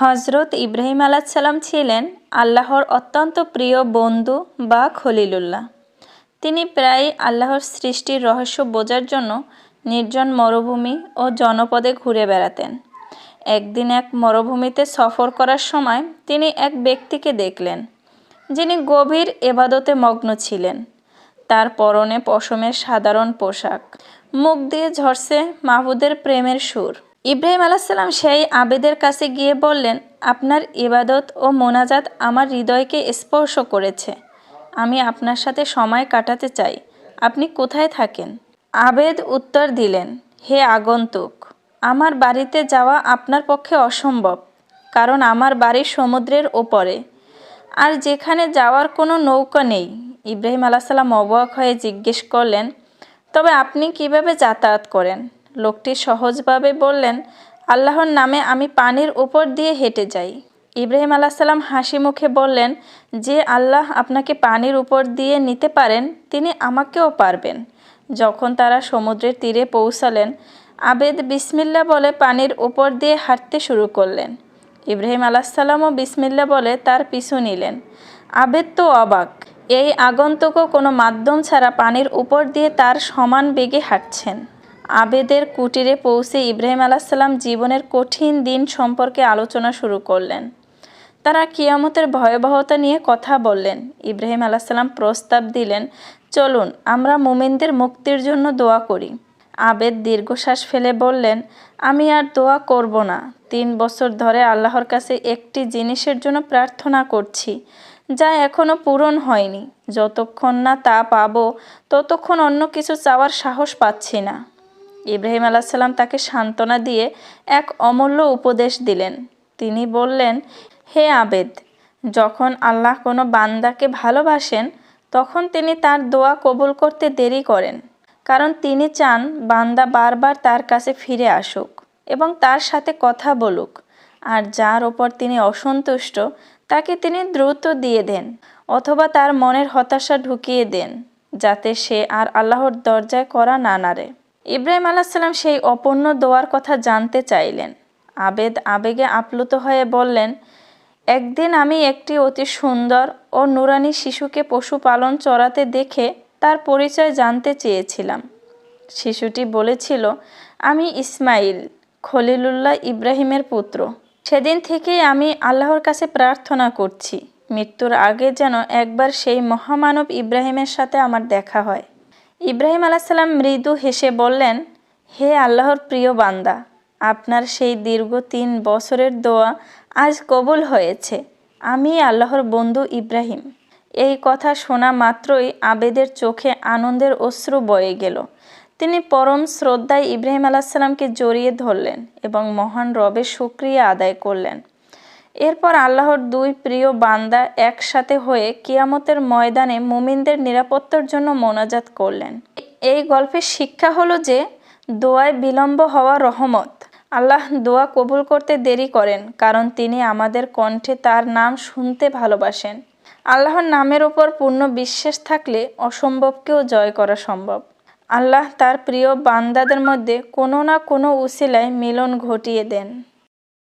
হজরত ইব্রাহিম আলাইহিসসালাম ছিলেন আল্লাহর অত্যন্ত প্রিয় বন্ধু বা খলিলুল্লাহ। তিনি প্রায় আল্লাহর সৃষ্টির রহস্য বোঝার জন্য নির্জন মরুভূমি ও জনপদে ঘুরে বেড়াতেন। একদিন এক মরুভূমিতে সফর করার সময় তিনি এক ব্যক্তিকে দেখলেন, যিনি গভীর ইবাদতে মগ্ন ছিলেন। তার পরনে পশমের সাধারণ পোশাক, মুখ দিয়ে ঝরছে মাহবুদের প্রেমের সুর। ইব্রাহিম আলাইহিসসালাম সেই আবেদের কাছে গিয়ে বললেন, আপনার ইবাদত ও মোনাজাত আমার হৃদয়কে স্পর্শ করেছে। আমি আপনার সাথে সময় কাটাতে চাই। আপনি কোথায় থাকেন? আবেদ উত্তর দিলেন, হে আগন্তুক, আমার বাড়িতে যাওয়া আপনার পক্ষে অসম্ভব, কারণ আমার বাড়ি সমুদ্রের ওপরে, আর যেখানে যাওয়ার কোনো নৌকা নেই। ইব্রাহিম আলাইহিসসালাম অবাক হয়ে জিজ্ঞেস করলেন, তবে আপনি কিভাবে যাতায়াত করেন? লোকটি সহজভাবে বললেন, আল্লাহর নামে আমি পানির উপর দিয়ে হেঁটে যাই। ইব্রাহিম আলাইহিসসালাম হাসি মুখে বললেন, যে আল্লাহ আপনাকে পানির উপর দিয়ে নিতে পারেন, তিনি আমাকেও পারবেন। যখন তারা সমুদ্রের তীরে পৌঁছালেন, আবেদ বিসমিল্লাহ বলে পানির উপর দিয়ে হাঁটতে শুরু করলেন। ইব্রাহিম আলাইহিসসালামও বিসমিল্লাহ বলে তার পিছু নিলেন। আবেদ তো অবাক, এই আগন্তুকও কোনো মাধ্যম ছাড়া পানির উপর দিয়ে তার সমান বেগে হাঁটছেন। আবেদের কুটিরে পৌঁছে ইব্রাহিম আলাইহিসসালাম জীবনের কঠিন দিন সম্পর্কে আলোচনা শুরু করলেন। তারা কিয়ামতের ভয়াবহতা নিয়ে কথা বললেন। ইব্রাহিম আলাইহিসসালাম প্রস্তাব দিলেন, চলুন আমরা মুমিনদের মুক্তির জন্য দোয়া করি। আবেদ দীর্ঘশ্বাস ফেলে বললেন, আমি আর দোয়া করব না। 3 বছর ধরে আল্লাহর কাছে একটি জিনিসের জন্য প্রার্থনা করছি, যা এখনও পূরণ হয়নি। যতক্ষণ না তা পাবো, ততক্ষণ অন্য কিছু চাওয়ার সাহস পাচ্ছি না। ইব্রাহিম আলাইহিসসালাম তাকে সান্ত্বনা দিয়ে এক অমূল্য উপদেশ দিলেন। তিনি বললেন, হে আবেদ, যখন আল্লাহ কোনো বান্দাকে ভালোবাসেন, তখন তিনি তার দোয়া কবুল করতে দেরি করেন, কারণ তিনি চান বান্দা বারবার তার কাছে ফিরে আসুক এবং তার সাথে কথা বলুক। আর যার ওপর তিনি অসন্তুষ্ট, তাকে তিনি দ্রুত দিয়ে দেন, অথবা তার মনের হতাশা ঢুকিয়ে দেন, যাতে সে আর আল্লাহর দরজায় কড়া না নাড়ে। ইব্রাহিম আলাইহিসসালাম সেই অপূর্ণ দোয়ার কথা জানতে চাইলেন। আবেদ আবেগে আপ্লুত হয়ে বললেন, একদিন আমি একটি অতি সুন্দর ও নুরানি শিশুকে পশুপালন চড়াতে দেখে তার পরিচয় জানতে চেয়েছিলাম। শিশুটি বলেছিল, আমি ইসমাইল, খলিলুল্লাহ ইব্রাহিমের পুত্র। সেদিন থেকেই আমি আল্লাহর কাছে প্রার্থনা করছি, মৃত্যুর আগে যেন একবার সেই মহামানব ইব্রাহিমের সাথে আমার দেখা হয়। ইব্রাহিম আলাইহিসসালাম মৃদু হেসে বললেন, হে আল্লাহর প্রিয় বান্দা, আপনার সেই দীর্ঘ 3 বছরের দোয়া আজ কবুল হয়েছে। আমি আল্লাহর বন্ধু ইব্রাহিম। এই কথা শোনা মাত্রই আবেদের চোখে আনন্দের অশ্রু বয়ে গেল। তিনি পরম শ্রদ্ধায় ইব্রাহিম আলাইহিসসালামকে জড়িয়ে ধরলেন এবং মহান রবের শুকরিয়া আদায় করলেন। এরপর আল্লাহর 2 প্রিয় বান্দা একসাথে হয়ে কিয়ামতের ময়দানে মুমিনদের নিরাপত্তার জন্য মোনাজাত করলেন। এই গল্পের শিক্ষা হলো যে, দোয়ায় বিলম্ব হওয়া রহমত। আল্লাহ দোয়া কবুল করতে দেরি করেন, কারণ তিনি আমাদের কণ্ঠে তার নাম শুনতে ভালোবাসেন। আল্লাহর নামের উপর পূর্ণ বিশ্বাস থাকলে অসম্ভবকেও জয় করা সম্ভব। আল্লাহ তার প্রিয় বান্দাদের মধ্যে কোনো না কোনো উসিলায় মিলন ঘটিয়ে দেন।